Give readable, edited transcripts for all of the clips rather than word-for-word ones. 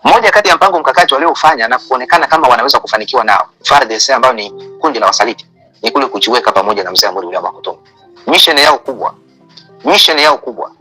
Moja kati ya mpango mkakati waliofanya na kuonekana kama wanaweza kufanikiwa nao FARDC ambao ni kundi la wasaliti ni kule kujiweka pamoja na mzee Amuri William Makutombo. Mission yao kubwa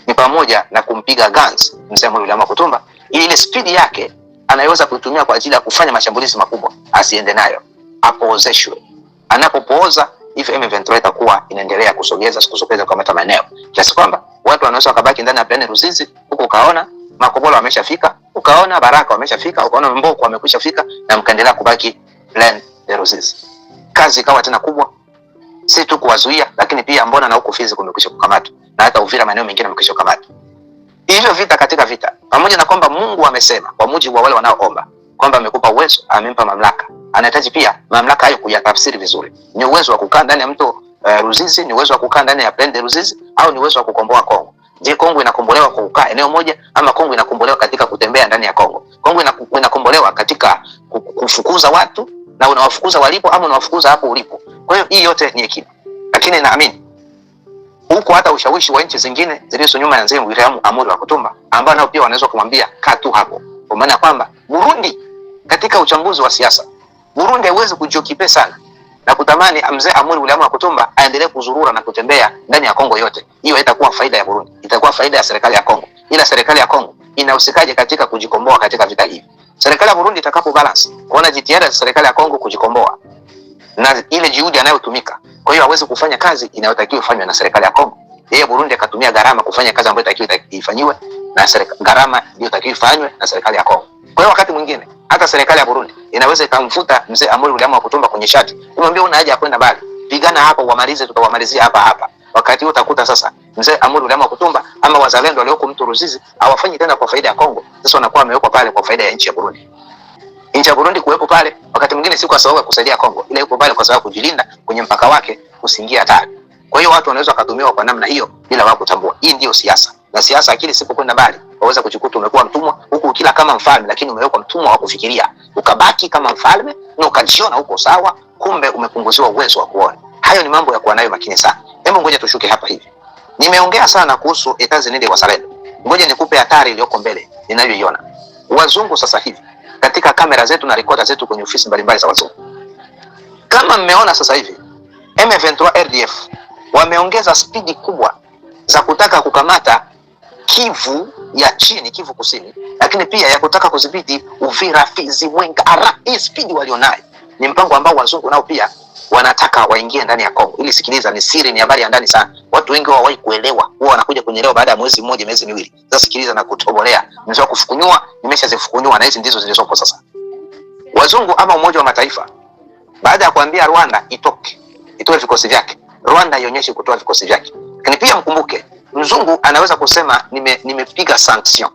ni pamoja na kumpiga guns mzee Amuri William Makutombo ili ile speed yake anayoweza kuitumia kwa ajili ya kufanya mashambulizi makubwa asiende nayo, apoozeshwe. Anapopooza hivi M23 itakuwa inaendelea kusogeza kwa maeneo kiasi kwamba watu wanaweza wakabaki ndani ya Plaine Ruzizi, huko ukaona Makobola wameshafika, ukaona Baraka wameshafika, ukaona Mboko wamekushafika, na mkaendelea kubaki Plaine Ruzizi. Kazi ikawa tena kubwa, si tu kuwazuia, lakini pia mbona na huko Fizi kumekwisha kukamatwa, na hata Uvira maeneo mengine yamekwisha kukamatwa. Hivyo vita katika vita, pamoja na kwamba Mungu amesema kwa mujibu wa wale wanaoomba kwamba amekupa uwezo, amempa mamlaka, anahitaji pia mamlaka hayo kuyatafsiri vizuri. Ni uwezo wa kukaa ndani ya mto Ruzizi, ni uwezo wa kukaa ndani ya Plaine Ruzizi, au ni uwezo wa kukomboa Kongo? Je, Kongo inakombolewa kwa kukaa eneo moja, ama Kongo inakombolewa katika kutembea ndani ya Kongo? Kongo inakombolewa katika kufukuza watu, na unawafukuza walipo ama unawafukuza hapo ulipo. Kwa hiyo hii yote ni hekima, lakini naamini huko hata ushawishi wa nchi zingine zilizo nyuma ya mzee William Amuri Makutombo ambao nao pia wanaweza kumwambia kaa tu hapo, kwa maana kwamba Burundi, katika uchambuzi wa siasa, Burundi haiwezi kujiokipe sana na kutamani mzee Amuri William Makutombo aendelee kuzurura na kutembea ndani ya Kongo yote. Hiyo haitakuwa faida ya Burundi, itakuwa faida ya serikali ya Kongo. Ila serikali ya Kongo inahusikaje katika kujikomboa katika vita hivi? Serikali ya Burundi itakapo balance kuona jitihada za serikali ya Kongo kujikomboa na ile juhudi anayotumika, kwa hiyo hawezi kufanya kazi inayotakiwa ifanywe na serikali ya Kongo. Yeye Burundi akatumia gharama kufanya kazi ambayo inatakiwa ifanywe na gharama iliyotakiwa ifanywe na serikali ya Kongo. Kwa hiyo wakati mwingine hata serikali ya Burundi inaweza ikamfuta mzee Amuri William Makutombo kwenye shati, kumwambia una haja ya kwenda mbali, pigana hapa uamalize, tutawamalizia hapa. Wakati huo utakuta sasa mzee Amuri William Makutombo ama wazalendo walioko mto Ruzizi hawafanyi tena kwa faida ya Kongo, sasa wanakuwa wamewekwa pale kwa faida ya nchi ya Burundi. Nchi ya Burundi kuwepo pale wakati mwingine si kwa sababu ya kusaidia Kongo, ila yuko pale kwa sababu kujilinda kwenye mpaka wake kusingia hatari. Kwa hiyo watu wanaweza wakatumiwa kwa namna hiyo bila wao kutambua. Hii ndio siasa. Na siasa akili sipokwenda mbali, waweza kuchikuta umekuwa mtumwa huku kila kama mfalme, lakini umewekwa mtumwa wa kufikiria. Ukabaki kama mfalme na ukajiona huko sawa, kumbe umepunguziwa uwezo wa kuona. Hayo ni mambo ya kuwa nayo makini sana. Hebu ngoja tushuke hapa hivi. Nimeongea sana kuhusu etazi nende wazalendo. Ngoja nikupe hatari iliyoko mbele ninayoiona. Wazungu sasa hivi katika kamera zetu na recorder zetu kwenye ofisi mbalimbali za wazungu, kama mmeona sasa hivi M23 RDF wameongeza spidi kubwa za kutaka kukamata Kivu ya chini, Kivu Kusini, lakini pia ya kutaka kudhibiti Uvira, Fizi, Mwenga, Ara. Hii spidi walionayo ni mpango ambao wazungu nao pia wanataka waingie ndani ya Kongo. Ili sikiliza, ni siri, ni habari ya ndani sana. Watu wengi hawawahi kuelewa, huwa wanakuja kuelewa baada ya mwezi mmoja, miezi miwili. Sasa sikiliza na kutobolea. Nimesha kufukunyua, nimeshazifukunyua, na hizi ndizo zilizopo sasa. Wazungu ama Umoja wa Mataifa baada ya kuambia Rwanda itoe vikosi vyake, Rwanda ionyeshe kutoa vikosi vyake. Lakini pia mkumbuke, mzungu anaweza kusema nimepiga sanction.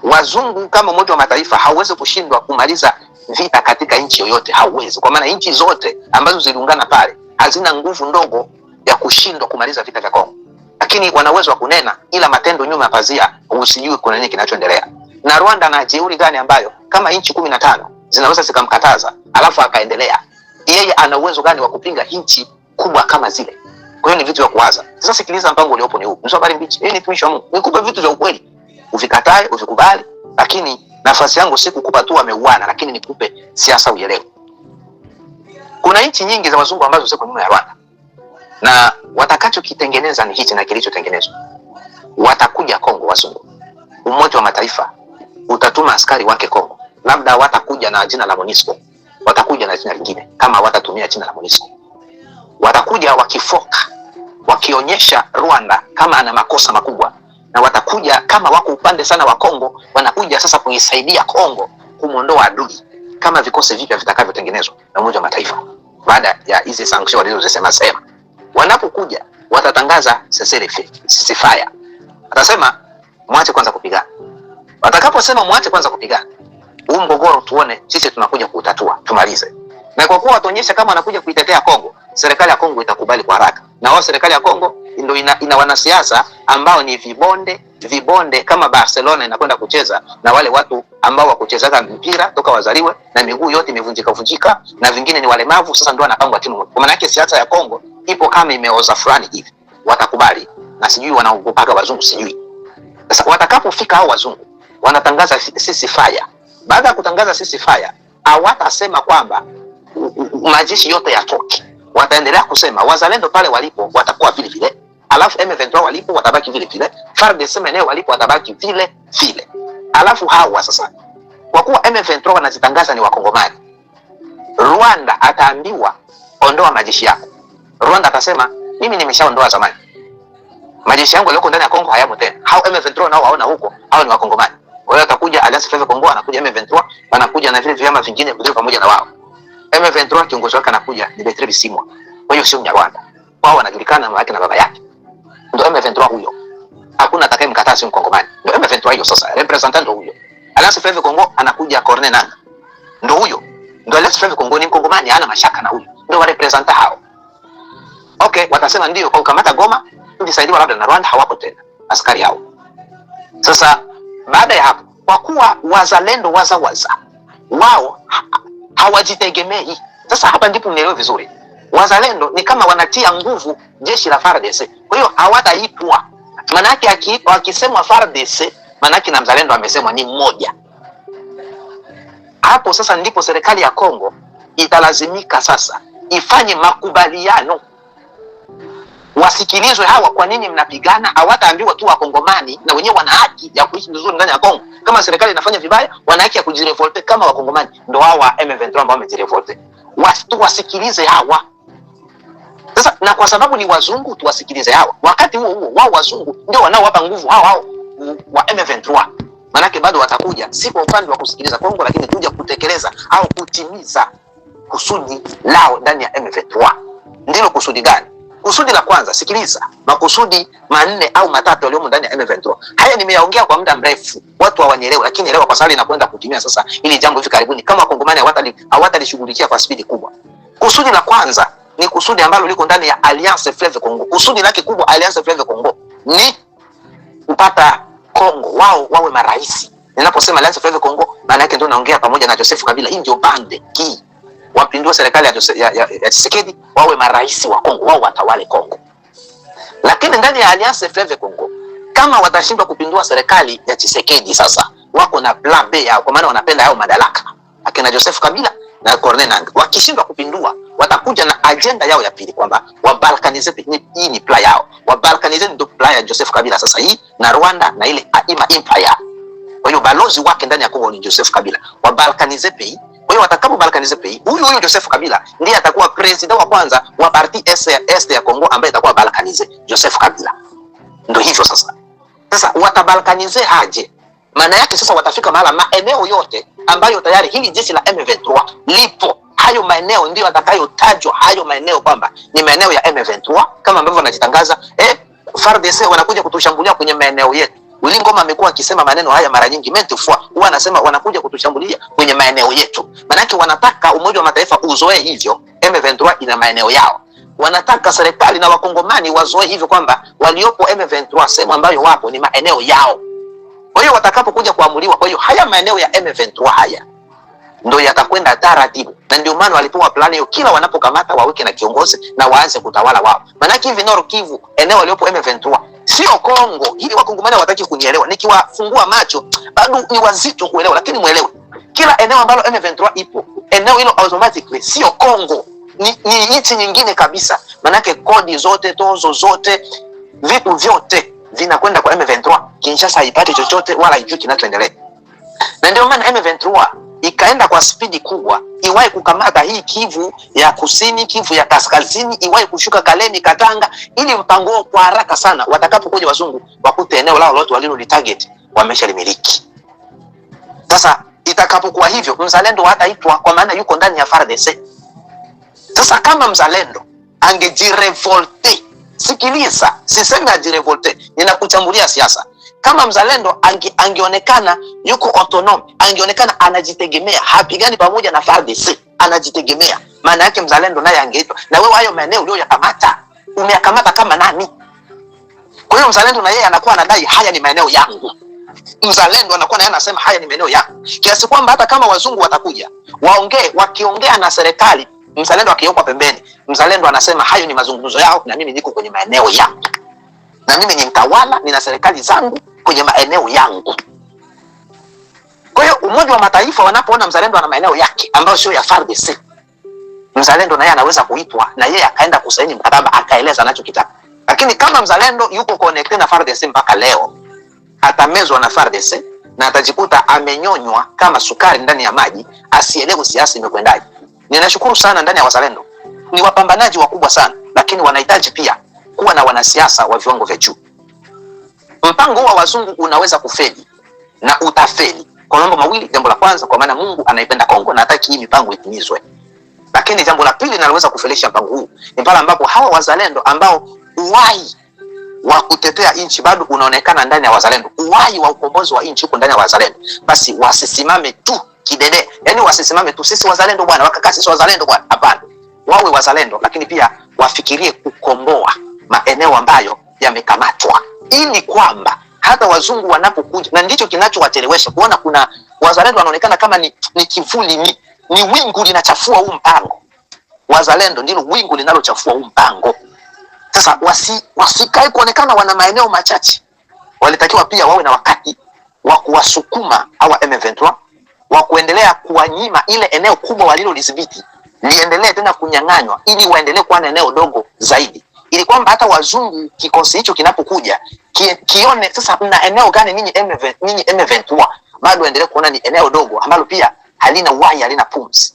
Wazungu kama Umoja wa Mataifa hauwezi kushindwa kumaliza vita katika nchi yoyote, hauwezi. Kwa maana nchi zote ambazo ziliungana pale hazina nguvu ndogo ya kushindwa kumaliza vita vya Kongo. Lakini wana uwezo wa kunena, ila matendo nyuma ya pazia usijui kuna nini kinachoendelea. Na Rwanda na jeuri gani ambayo kama nchi 15 zinaweza zikamkataza alafu akaendelea? Yeye ana uwezo gani wa kupinga nchi kubwa kama zile? Kwa hiyo ni vitu vya kuwaza. Sasa sikiliza, mpango uliopo ni huu. Msio habari mbichi. Hii ni tumishi wa Mungu. Nikupe vitu vya ukweli. Uvikatae, uvikubali, lakini nafasi yangu si kukupa tu ameuana, lakini nikupe siasa uelewe. Kuna nchi nyingi za wazungu ambazo ziko nyuma ya Rwanda. Na watakacho kitengeneza ni hichi na kilichotengenezwa. Watakuja Kongo wazungu. Umoja wa Mataifa utatuma askari wake Kongo. Labda watakuja na jina la MONUSCO. Watakuja na jina lingine kama watatumia jina la MONUSCO. Watakuja wakifoka, wakionyesha Rwanda kama ana makosa makubwa, na watakuja kama wako upande sana wa Kongo, wanakuja sasa kuisaidia Kongo kumuondoa adui, kama vikosi vipya vitakavyotengenezwa na Umoja wa Mataifa baada ya hizi sanction walizosema sema. Wanapokuja watatangaza ceasefire. Watasema mwache kwanza kupigana. Watakaposema mwache kwanza kupigana, huu mgogoro tuone sisi tunakuja kuutatua, tumalize. Na kwa kuwa wataonyesha kama wanakuja kuitetea Kongo, serikali ya Kongo itakubali kwa haraka. Na wao serikali ya Kongo ndio ina wanasiasa ambao ni vibonde kama Barcelona inakwenda kucheza na wale watu ambao wakuchezaga mpira toka wazaliwe na miguu yote imevunjika na vingine ni walemavu, sasa ndio wanapangwa timu. Kwa maana yake siasa ya Kongo ipo kama imeoza fulani hivi. Watakubali, na sijui wanaogopaga wazungu sijui. Sasa watakapofika hao wazungu wanatangaza ceasefire. Baada ya kutangaza ceasefire, hawatasema kwamba majeshi yote yatoke. Wataendelea kusema wazalendo pale walipo watakuwa vile vile, alafu M23 walipo watabaki vile vile, FARDC eneo walipo watabaki vile vile. Alafu hawa sasa, kwa kuwa M23 wanazitangaza ni wakongomani, Rwanda ataambiwa ondoa majeshi yako. Rwanda atasema mimi nimeshaondoa zamani, majeshi yangu yaliyoko ndani ya Kongo hayamo tena. Hao M23 nao waona huko hao ni wakongomani. Kwa hiyo atakuja Alliance Fleuve Congo, anakuja M23, wanakuja na vile vyama vingine vile pamoja na wao. M23 kiongozi wake anakuja ni Bertrand Bisimwa. Kwa hiyo sio Mnyarwanda. Wao wanajulikana mama yake na baba yake. Ndio M23 huyo. Hakuna atakayemkataa sio Mkongomani. Ndio M23 hiyo sasa. Representant ndio huyo. Alliance Fleuve Congo anakuja Corneille Nangaa. Ndio huyo. Ndio Alliance Fleuve Congo ni Mkongomani, hana mashaka na huyo. Ndio wa represent hao. Okay, watasema ndio kwa kukamata Goma, tulisaidiwa labda na Rwanda, hawapo tena askari hao. Sasa baada ya hapo, kwa kuwa wazalendo waza wao hawajitegemei. Sasa hapa ndipo mnaelewa vizuri. Wazalendo ni kama wanatia nguvu jeshi la FARDC. Kwa hiyo hawataitwa. Maana yake akisema FARDC, maana yake na mzalendo amesema ni mmoja. Hapo sasa ndipo serikali ya Kongo italazimika sasa ifanye makubaliano. Wasikilizwe hawa, kwa nini mnapigana? Hawataambiwa tu wakongomani na wenyewe wana haki ya kuishi vizuri ndani ya Kongo. Kama serikali inafanya vibaya, wana haki ya kujirevolte kama wakongomani. Ndio hawa M23 ambao wamejirevolte. Wasikilize hawa. Sasa na kwa sababu ni wazungu tuwasikilize hawa. Wakati huo huo wao wazungu ndio wanaowapa nguvu hao wa M23. Manake bado watakuja si kwa upande wa kusikiliza Kongo, lakini kuja kutekeleza au kutimiza kusudi lao ndani ya M23. Ndilo kusudi gani? Kusudi la kwanza, sikiliza, makusudi manne au matatu yaliyomo ndani ya M23. Haya nimeyaongea kwa muda mrefu, watu hawanielewi, lakini elewa kwa sababu inakwenda kutimia sasa ili jambo hivi karibuni, kama wakongomani hawatalishughulikia kwa spidi kubwa. Kusudi la kwanza ni kusudi ambalo liko ndani ya Alliance Fleuve Congo. Kusudi lake kubwa Alliance Fleuve Congo ni kupata Kongo wao wawe marais. Ninaposema Alliance Fleuve Congo, maana yake ndio naongea pamoja na Joseph Kabila. Hii ndio bande key. Wapindue serikali ya Tshisekedi, wawe marais wa Kongo, wao watawale Kongo. Lakini ndani ya Alliance Fleuve Congo, kama watashindwa kupindua serikali ya Tshisekedi, sasa wako na plan B yao, kwa maana wanapenda yao madaraka. Akina Joseph Kabila na Corneille Nangaa wakishindwa kupindua, watakuja na agenda yao ya pili kwamba wabalkanize. Hii ni plan yao, wabalkanize. Ndio plan ya Joseph Kabila sasa hii na Rwanda na ile Aima Empire. Kwa hiyo balozi wake ndani ya Kongo ni Joseph Kabila, wabalkanize pays. Kwa hiyo watakapo balkanize pays, huyu Joseph Kabila ndiye atakuwa president wa kwanza wa parti est ya Kongo ambaye atakuwa balkanize Joseph Kabila. Ndio hivyo sasa. Sasa watabalkanize aje? Maana yake sasa watafika mahala maeneo yote ambayo tayari hili jeshi la M23 lipo, hayo maeneo ndio atakayotajwa, hayo maeneo kwamba ni maeneo ya M23 kama ambavyo wanajitangaza. FARDC wanakuja kutushambulia kwenye maeneo yetu. Willy Ngoma amekuwa akisema maneno haya mara nyingi. Mentefua huwa anasema wanakuja kutushambulia kwenye maeneo yetu. Maana yake wanataka Umoja wa Mataifa uzoe hivyo M23 ina maeneo yao. Wanataka serikali na wakongomani wazoe hivyo kwamba waliopo M23 sehemu ambayo wapo ni maeneo yao. Kwa hiyo watakapokuja kuamuliwa, kwa hiyo haya maeneo ya M23 haya ndio yatakwenda taratibu. Na ndio maana walipewa plani hiyo, kila wanapokamata waweke na kiongozi na waanze kutawala wao. Maana hivi Nord Kivu eneo waliopo M23 sio Kongo. Ili wakongomani wataki kunielewa, nikiwafungua macho bado ni wazito kuelewa, lakini muelewe. Kila eneo ambalo M23 ipo, eneo hilo automatically sio Kongo. Ni nchi nyingine kabisa. Maana yake kodi zote, tozo zote, vitu vyote vinakwenda kwa M23. Kinshasa haipati chochote wala haijui kinachoendelea. Na ndio maana M23 ikaenda kwa spidi kubwa, iwahi kukamata hii Kivu ya Kusini, Kivu ya Kaskazini, iwahi kushuka Kalemi, Katanga, ili mpango kwa haraka sana watakapokuja wazungu wakute eneo lao lote walilo target wameshalimiliki. Sasa itakapokuwa hivyo, mzalendo hataitwa kwa maana yuko ndani ya FARDC. Sasa kama mzalendo angejirevolte, sikiliza, sisemi ajirevolte, ninakuchambulia siasa. Kama mzalendo angeonekana yuko autonom, angeonekana anajitegemea, hapigani pamoja na FARDC, anajitegemea, maana yake mzalendo naye angeitwa. Na wewe hayo maeneo uliyoyakamata, umeyakamata kama nani? Kwa hiyo mzalendo na yeye anakuwa anadai haya ni maeneo yangu. Mzalendo anakuwa na yeye anasema haya ni maeneo yangu. Kiasi kwamba hata kama wazungu watakuja, wakiongea na serikali, mzalendo akiyoka pembeni, mzalendo anasema hayo ni mazungumzo yao na mimi niko kwenye maeneo yangu. Na mimi ni mtawala, nina serikali zangu kwenye maeneo yangu. Umoja wa Mataifa wanapoona mzalendo ana maeneo yake ambayo sio ya FARDC, mzalendo naye anaweza kuitwa na yeye akaenda kusaini mkataba akaeleza anachokitaka. Lakini kama mzalendo yuko connected na FARDC mpaka leo, atamezwa na FARDC na atajikuta amenyonywa kama sukari ndani ya maji, asielewe siasa imekwendaje. Ninashukuru sana ndani ya wazalendo, ni wapambanaji wakubwa sana, lakini wanahitaji pia kuwa na wanasiasa wa viwango vya juu. Mpango wa wazungu unaweza kufeli na utafeli kwa mambo mawili. Jambo la kwanza, kwa maana Mungu anaipenda Kongo na hataki hii mipango itimizwe. Lakini jambo la pili linaloweza kufelisha mpango huu ni pale ambapo hawa wazalendo ambao uwai wa kutetea nchi bado unaonekana ndani ya wazalendo, uwai wa ukombozi wa nchi uko ndani ya wazalendo, basi wasisimame tu kidede. Yani wasisimame tu sisi wazalendo bwana, wakakaa sisi wazalendo bwana. Hapana, wawe wazalendo, lakini pia wafikirie kukomboa maeneo ambayo yamekamatwa, ili kwamba hata wazungu wanapokuja, na ndicho kinachowachelewesha kuona kuna wazalendo wanaonekana kama ni kivuli, ni wingu linachafua huu mpango. Wazalendo ndilo wingu linalochafua huu mpango. Sasa wasikae kuonekana wana maeneo machache. Walitakiwa pia wawe na wakati wa kuwasukuma hawa M23, wa kuendelea kuwanyima ile eneo kubwa walilolidhibiti liendelee tena kunyang'anywa, ili waendelee kuwa na eneo dogo zaidi, ili kwamba hata wazungu kikosi hicho kinapokuja kione sasa mna eneo gani ninyi M23, bado endelee kuona ni eneo dogo ambalo pia halina uhai, halina pumzi.